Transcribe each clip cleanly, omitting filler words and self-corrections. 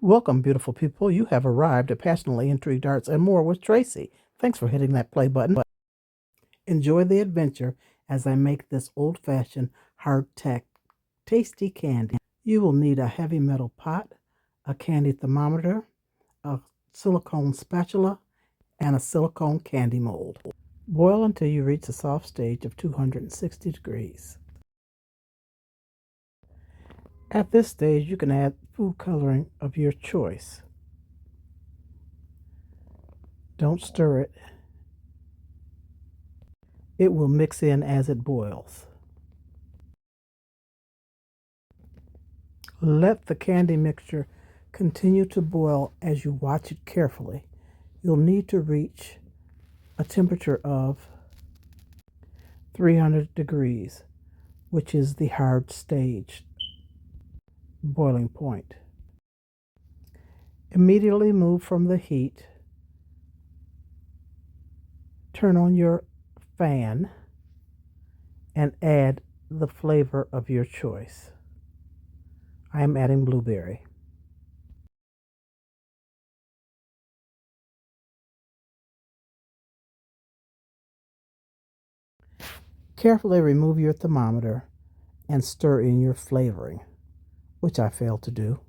Welcome, beautiful people. You have arrived at Passionately Intrigued Arts and More with Tracy. Thanks for hitting that play button. Enjoy the adventure as I make this old-fashioned hardtack tasty candy. You will need a heavy metal pot, a candy thermometer, a silicone spatula, and a silicone candy mold. Boil until you reach the soft stage of 260 degrees. At this stage, you can add food coloring of your choice. Don't stir it. It will mix in as it boils. Let the candy mixture continue to boil as you watch it carefully. You'll need to reach a temperature of 300 degrees, which is the hard stage boiling point. Immediately move from the heat. Turn on your fan and add the flavor of your choice. I am adding blueberry. Carefully remove your thermometer and stir in your flavoring, which I failed to do.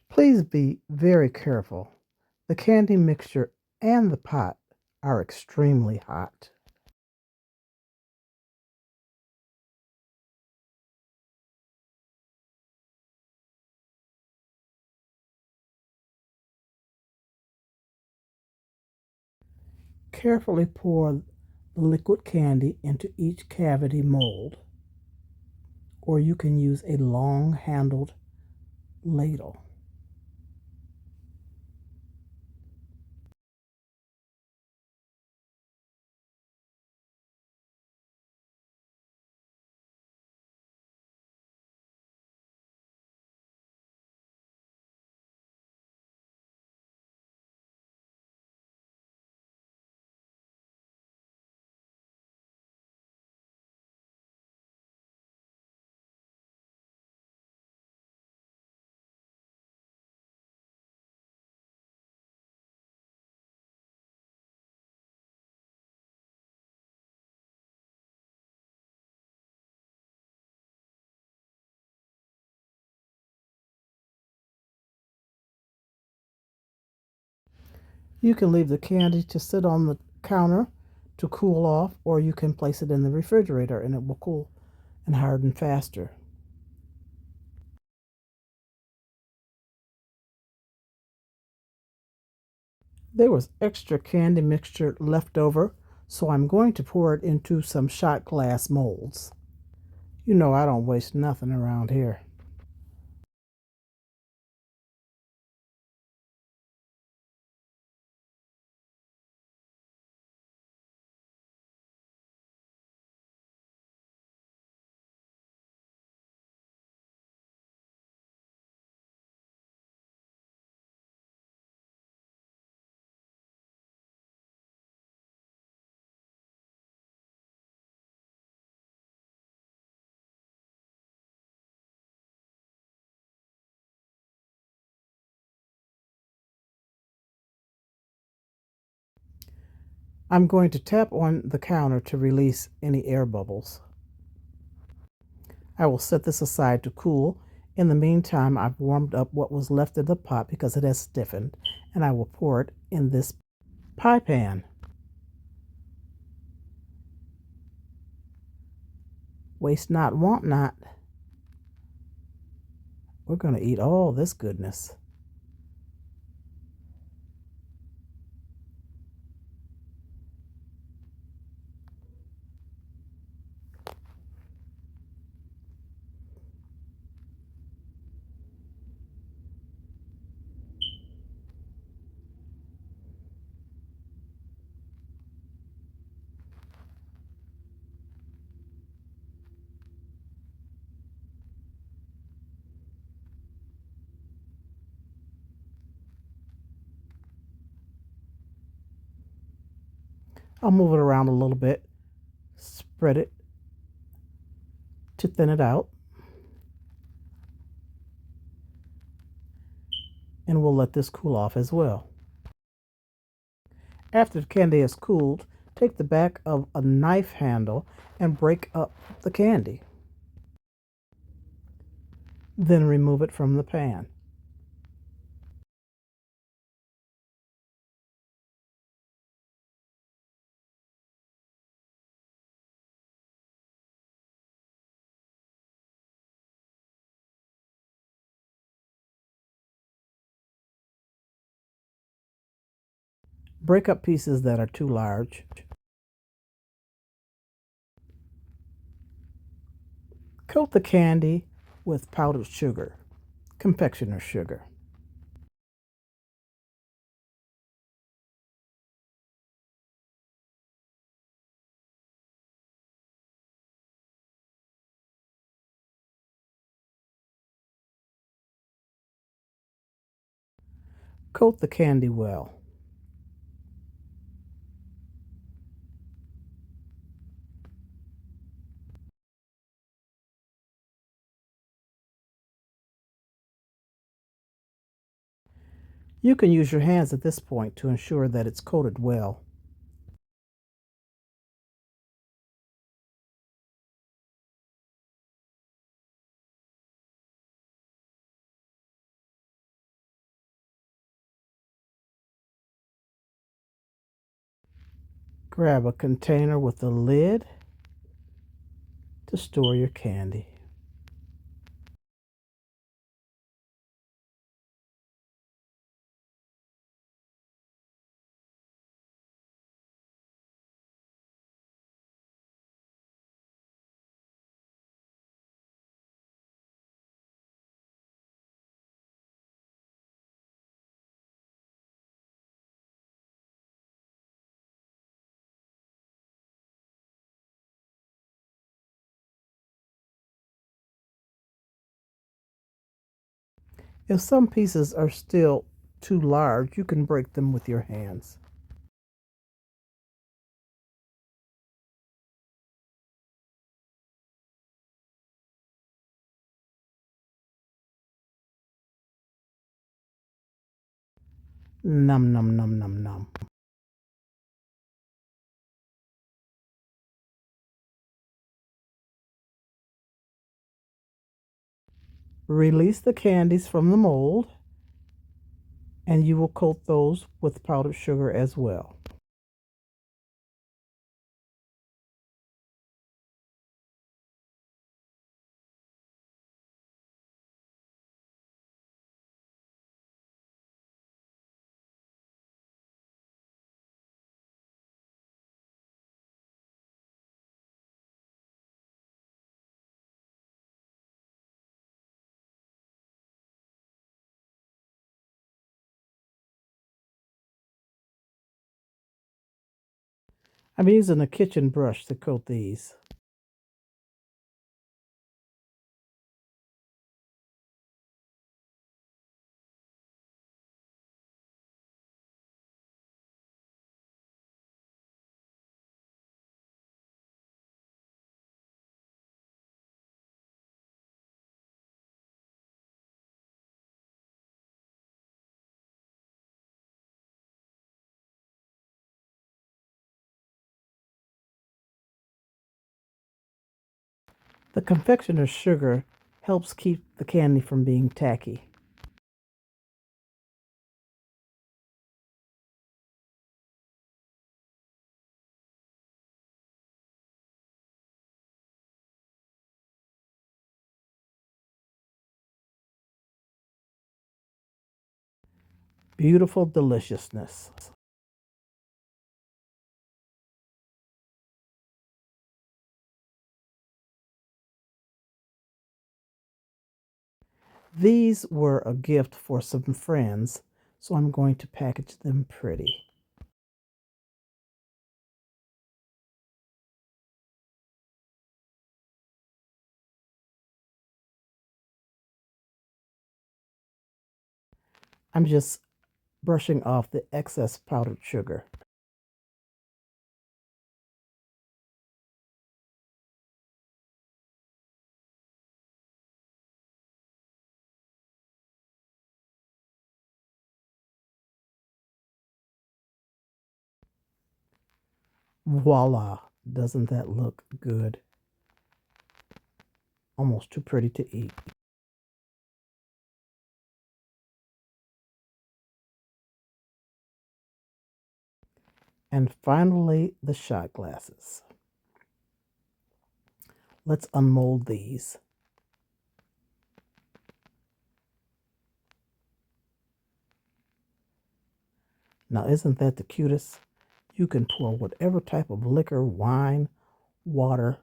Please be very careful. The candy mixture and the pot are extremely hot. Carefully pour the liquid candy into each cavity mold, or you can use a long-handled ladle. You can leave the candy to sit on the counter to cool off, or you can place it in the refrigerator and it will cool and harden faster. There was extra candy mixture left over, so I'm going to pour it into some shot glass molds. You know I don't waste nothing around here. I'm going to tap on the counter to release any air bubbles. I will set this aside to cool. In the meantime, I've warmed up what was left of the pot because it has stiffened, and I will pour it in this pie pan. Waste not, want not. We're going to eat all this goodness. I'll move it around a little bit, spread it to thin it out, and we'll let this cool off as well. After the candy has cooled, take the back of a knife handle and break up the candy. Then remove it from the pan. Break up pieces that are too large. Coat the candy with powdered sugar, confectioner's sugar. Coat the candy well. You can use your hands at this point to ensure that it's coated well. Grab a container with a lid to store your candy. If some pieces are still too large, you can break them with your hands. Num num num num num. Release the candies from the mold, and you will coat those with powdered sugar as well. I'm using a kitchen brush to coat these. The confectioner's sugar helps keep the candy from being tacky. Beautiful deliciousness. These were a gift for some friends, so I'm going to package them pretty. I'm just brushing off the excess powdered sugar. Voila! Doesn't that look good? Almost too pretty to eat. And finally, the shot glasses. Let's unmold these. Now, isn't that the cutest? You can pour whatever type of liquor, wine, water,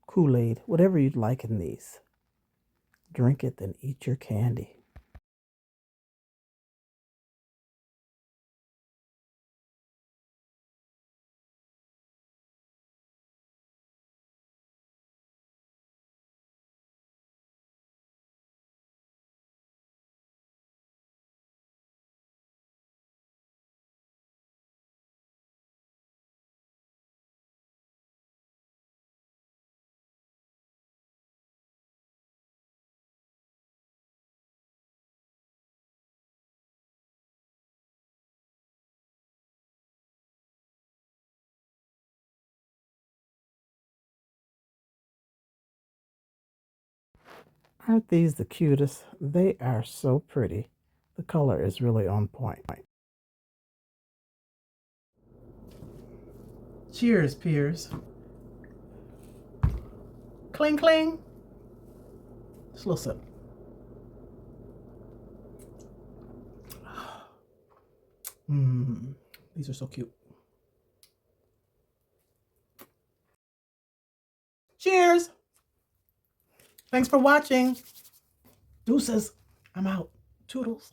Kool-Aid, whatever you'd like in these. Drink it, then eat your candy. Aren't these the cutest? They are so pretty. The color is really on point. Cheers, peers. Cling, cling. Just a little sip. These are so cute. Cheers. Thanks for watching. Deuces. I'm out. Toodles.